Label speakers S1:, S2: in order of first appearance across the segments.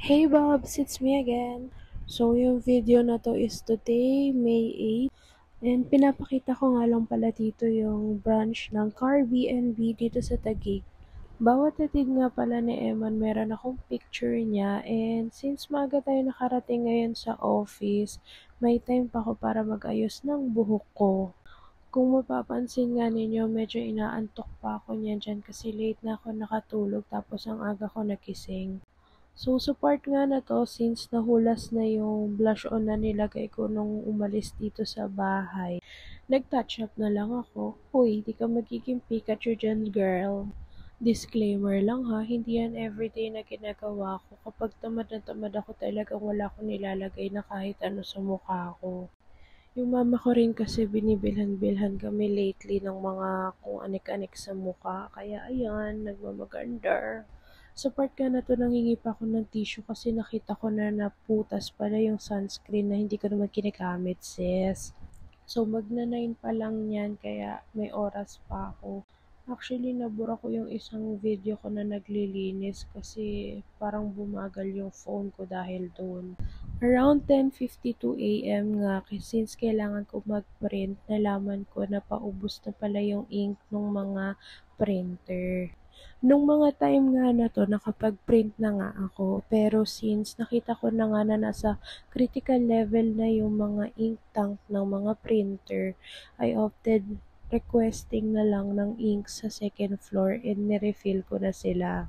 S1: Hey Bobs, it's me again. So yung video na to is today, May 8. And pinapakita ko nga lang pala dito yung branch ng Car B&B dito sa Taguig. Bawat hatid nga pala ni Eman, meron akong picture niya. And since maaga tayo nakarating ngayon sa office, may time pa ako para mag-ayos ng buhok ko. Kung mapapansin nga ninyo, medyo inaantok pa ako niyan dyan kasi late na ako nakatulog tapos ang aga ko nagising. So, support nga na 'to since nahulas na yung blush on na nilagay ko nung umalis dito sa bahay. Nag-touch up na lang ako. Uy, di ka magiging Pikachu dyan, girl. Disclaimer lang ha, hindi yan everyday na ginagawa ko. Kapag tamad na tamad ako talagang wala akong nilalagay na kahit ano sa mukha ko. Yung mama ko rin kasi binibilhan-bilhan kami lately ng mga kung anik-anik sa mukha. Kaya ayan, nagmamaganda. Sa part ka na to, nangingi pa ako ng tissue kasi nakita ko na naputas pala yung sunscreen na hindi ko naman ginagamit, sis. So, magna-9 pa lang yan, kaya may oras pa ako. Actually, nabura ko yung isang video ko na naglilinis kasi parang bumagal yung phone ko dahil doon. Around 10:52 AM nga, since kailangan ko mag-print, nalaman ko na paubos na pala yung ink ng mga printer. Nung mga time nga na 'to nakapag-print na nga ako, pero since nakita ko na nga na nasa critical level na yung mga ink tank ng mga printer, I opted requesting na lang ng ink sa second floor and ni-refill ko na sila.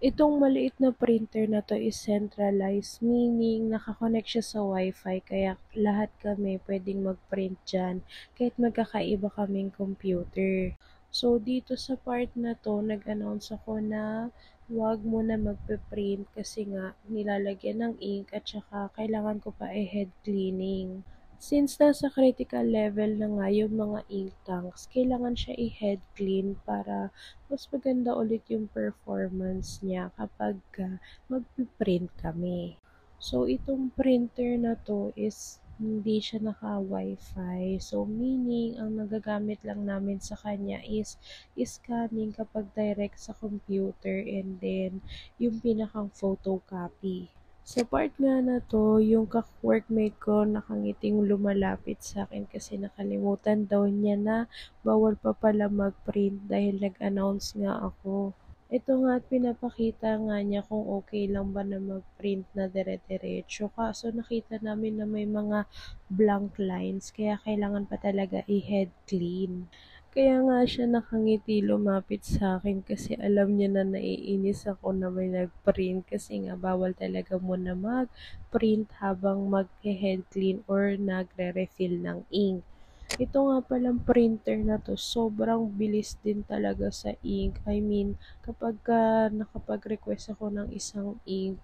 S1: Itong maliit na printer na 'to is centralized, meaning naka-connect siya sa Wi-Fi kaya lahat kami puwedeng mag-print diyan kahit magkakaiba kaming computer. So, dito sa part na 'to nag-announce ako na wag muna magpe-print kasi nga nilalagyan ng ink at saka kailangan ko pa i-head cleaning. Since nasa critical level na nga yung mga ink tanks, kailangan siya i-head clean para mas maganda ulit yung performance niya kapagka magpi-print kami. So, itong printer na 'to is hindi siya naka-Wi-Fi. So, meaning ang nagagamit lang namin sa kanya is scanning kapag direct sa computer and then yung pinakang photocopy. Sa part nga na 'to, yung ka-workmate ko nakangiting lumalapit sa'kin kasi nakalimutan daw niya na bawal pa pala mag-print dahil nag-announce nga ako. Ito nga at pinapakita nga niya kung okay lang ba na mag-print na dire-diretso kaso nakita namin na may mga blank lines kaya kailangan pa talaga i-head clean. Kaya nga siya nakangiti lumapit sa akin kasi alam niya na naiinis ako na may nag-print kasi nga bawal talaga muna mag-print habang mag-head clean or nagre-refill ng ink. Ito nga palang printer na 'to, sobrang bilis din talaga sa ink. I mean, kapagka nakapag-request ako ng isang ink,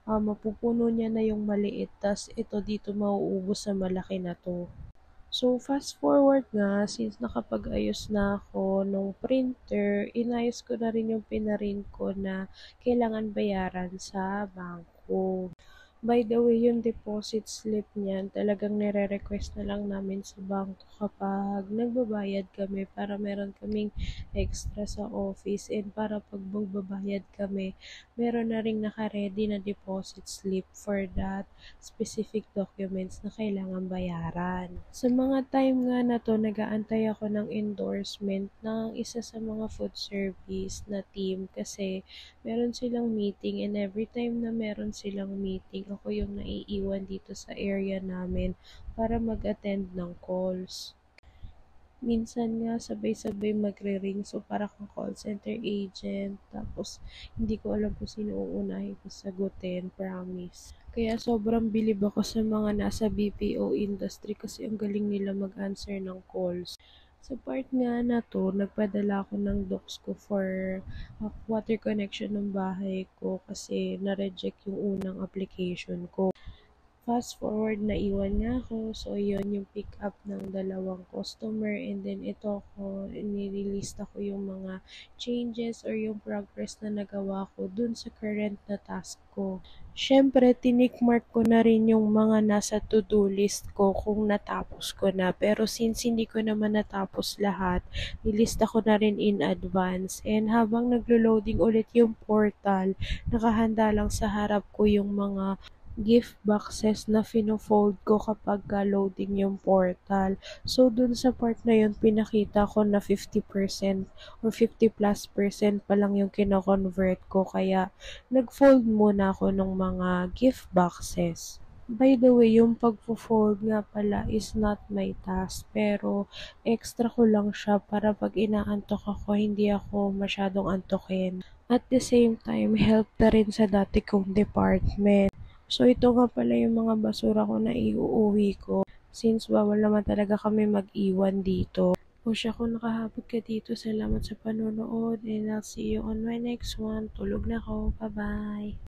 S1: mapupuno niya na yung maliit tas ito dito mauubos sa malaki na 'to. So, fast forward nga, since nakapag-ayos na ako nung printer, inayos ko na rin yung pinarin ko na kailangan bayaran sa bangko. By the way, yung deposit slip niyan, talagang nire-request na lang namin sa bangko kapag nagbabayad kami para meron kaming extra sa office and para pag magbabayad kami, meron na ring naka-ready na deposit slip for that specific documents na kailangan bayaran. Sa mga time nga na 'to, nag-aantay ako ng endorsement ng isa sa mga food service na team kasi meron silang meeting and every time na meron silang meeting, ako yung naiiwan dito sa area namin para mag-attend ng calls. Minsan nga sabay-sabay magre-ring so para kang call center agent tapos hindi ko alam kung sino uunahin ko sagutin, promise. Kaya sobrang bilib ako sa mga nasa BPO industry kasi ang galing nila mag-answer ng calls. Sa part nga na 'to, nagpadala ako ng docs ko for water connection ng bahay ko kasi na-reject yung unang application ko. fast forward, naiwan nga ako. So, yun yung pick up ng dalawang customer. And then, ito ko, nililista ko yung mga changes or yung progress na nagawa ko dun sa current na task ko. Siyempre, tinikmark ko na rin yung mga nasa to-do list ko kung natapos ko na. Pero since hindi ko naman natapos lahat, nilista ko na rin in advance. And habang naglo-loading ulit yung portal, nakahanda lang sa harap ko yung mga gift boxes na fino-fold ko kapag loading yung portal. So, dun sa part na yun, pinakita ko na 50% or 50+% pa lang yung kino-convert ko. Kaya, nag-fold muna ako ng mga gift boxes. By the way, yung pagpo-fold nga pala is not my task, pero extra ko lang siya para pag inaantok ako, hindi ako masyadong antokin. At the same time, help na rin sa dati kong department. So, ito nga pala yung mga basura ko na iuuwi ko since bawal naman talaga kami mag-iwan dito. O siya, kung nakahabot ka dito, salamat sa panonood and I'll see you on my next one. Tulog na ako. Bye-bye!